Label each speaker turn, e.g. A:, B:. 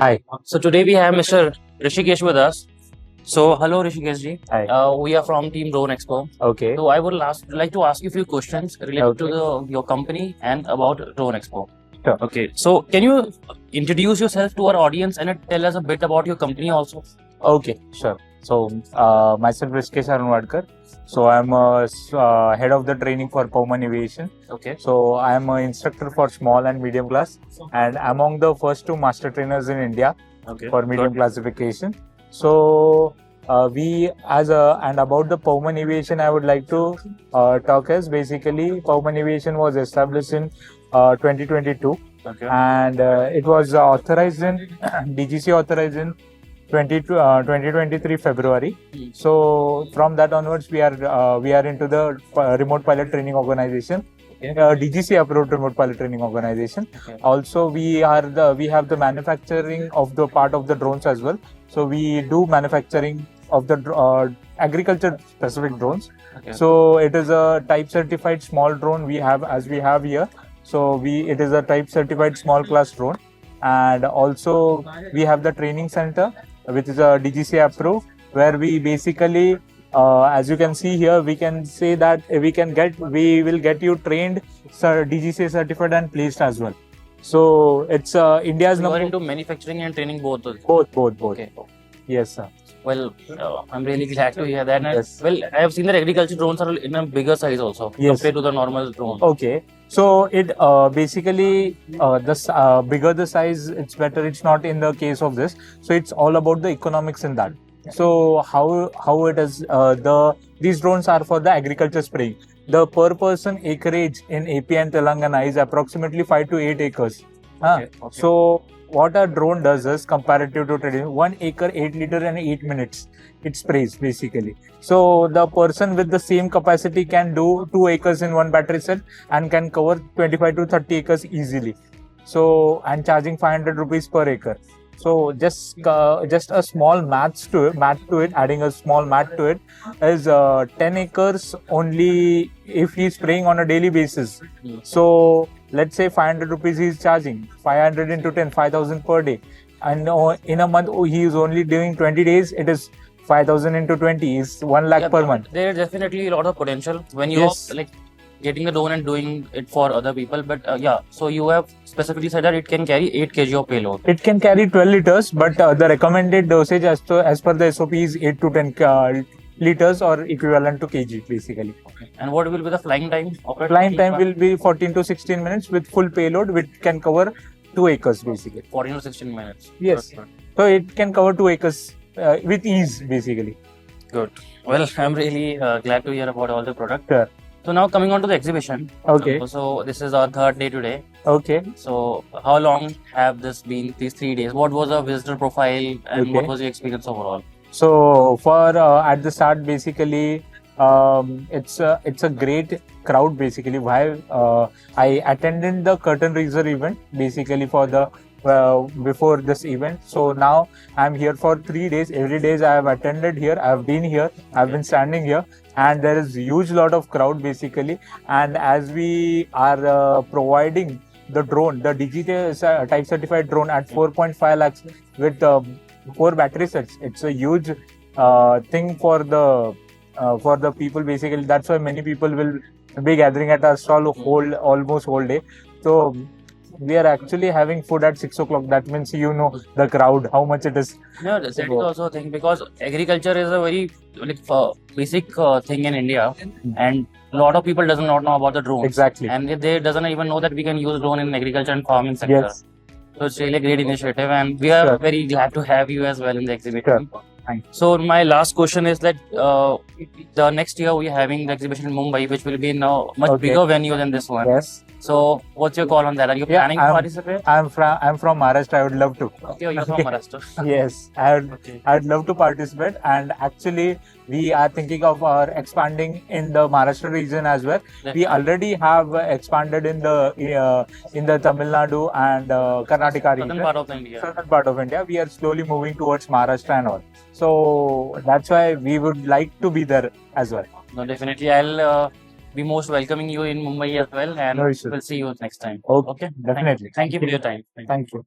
A: Hi.
B: So today we have Mr. Hrishikesh with us. So hello Hrishikesh ji.
A: Hi.
B: We are from Team Drone Expo.
A: Okay.
B: So I would like to ask you a few questions related to your company and about Drone Expo.
A: Sure.
B: Okay. So can you introduce yourself to our audience and tell us a bit about your company also?
A: Okay. Sure. So myself Hrishikesh Wadkar. So I'm head of the training for Pavaman Aviation.
B: Okay.
A: So I'm an instructor for small and medium class, and among the first two master trainers in India for medium classification. So and about the Pavaman Aviation, I would like to talk as basically Pavaman Aviation was established in 2022, and it was authorized in DGC authorized in 2023 February. So from that onwards, we are into the remote pilot training organization. DGC approved remote pilot training organization. Also, we have the manufacturing of the part of the drones as well. So we do manufacturing of the agriculture specific drones. So it is a type certified small drone we have here. So it is a type certified small class drone, and also we have the training center, which is a DGC approved, where we basically, as you can see here, we can say that we will get you trained, DGC certified and placed as well. So it's India's
B: number. You are into manufacturing and training both.
A: Both.
B: Okay.
A: Yes, sir.
B: Well, I'm really glad to hear that.
A: Yes.
B: Well, I have seen that agriculture drones are in a bigger size also compared to the normal drone.
A: Okay. So it basically bigger the size, it's better. It's not in the case of this. So it's all about the economics in that. So how it is these drones are for the agriculture spraying. The per person acreage in AP and Telangana is approximately 5 to 8 acres. So what a drone does is, comparative to traditional, 1 acre 8 liter and 8 minutes it sprays basically. So the person with the same capacity can do 2 acres in one battery set and can cover 25 to 30 acres easily. So, and charging 500 rupees per acre. So just a small math to it, adding a small math to it is 10 acres only if he's spraying on a daily basis. So let's say 500 rupees he is charging, 500 into 10, 5,000 per day. And in a month he is only doing 20 days, it is 5,000 into 20 is 1 lakh per month.
B: There is definitely a lot of potential when you are like getting the drone and doing it for other people. But so you have specifically said that it can carry 8 kg of payload.
A: It can carry 12 liters, but the recommended dosage as per the SOP is 8 to 10 liters or equivalent to kg basically.
B: And what will be the flying time?
A: Flying time will be 14 to 16 minutes with full payload, which can cover 2 acres basically.
B: 14 to 16 minutes.
A: Yes. So it can cover 2 acres with ease basically.
B: Good. Well, I'm really glad to hear about all the product.
A: Sure.
B: So now coming on to the exhibition.
A: Okay.
B: So this is our third day today.
A: Okay.
B: So how long have this been, these 3 days? What was our visitor profile and what was your experience overall?
A: So for at the start, basically, it's a great crowd basically. While I attended the curtain raiser event basically for the before this event. So now I'm here for 3 days. Every day I have attended here. I've been here. I've been standing here, and there is huge lot of crowd basically. And as we are providing the drone, the digital type certified drone at 4.5 lakhs with 4 battery sets, it's a huge thing for the people basically. That's why many people will be gathering at our stall almost whole day. So we are actually having food at 6 o'clock. That means the crowd, how much it is.
B: Yeah, that is also a thing, because agriculture is a very basic thing in India, and a lot of people does not know about the drones.
A: Exactly.
B: And they doesn't even know that we can use drone in agriculture and farming sector.
A: Yes.
B: So it's really a great initiative, and we are very glad to have you as well in the exhibition.
A: Sure. Thank you.
B: So my last question is that the next year we are having the exhibition in Mumbai, which will be in a much bigger venue than this one.
A: Yes.
B: So what's your call on that? Are you planning to participate?
A: I'm from Maharashtra. I would love to.
B: Okay, you're from Maharashtra.
A: Yes, I'd love to participate, and actually we are thinking of expanding in the Maharashtra region as well. Definitely. We already have expanded in the Tamil Nadu and Karnataka region. Southern part of India. We are slowly moving towards Maharashtra and all. So that's why we would like to be there as well.
B: No, definitely. I'll be most welcoming you in Mumbai as well, and we'll see you next time.
A: Okay, definitely.
B: Thank you for your time.
A: Thank you.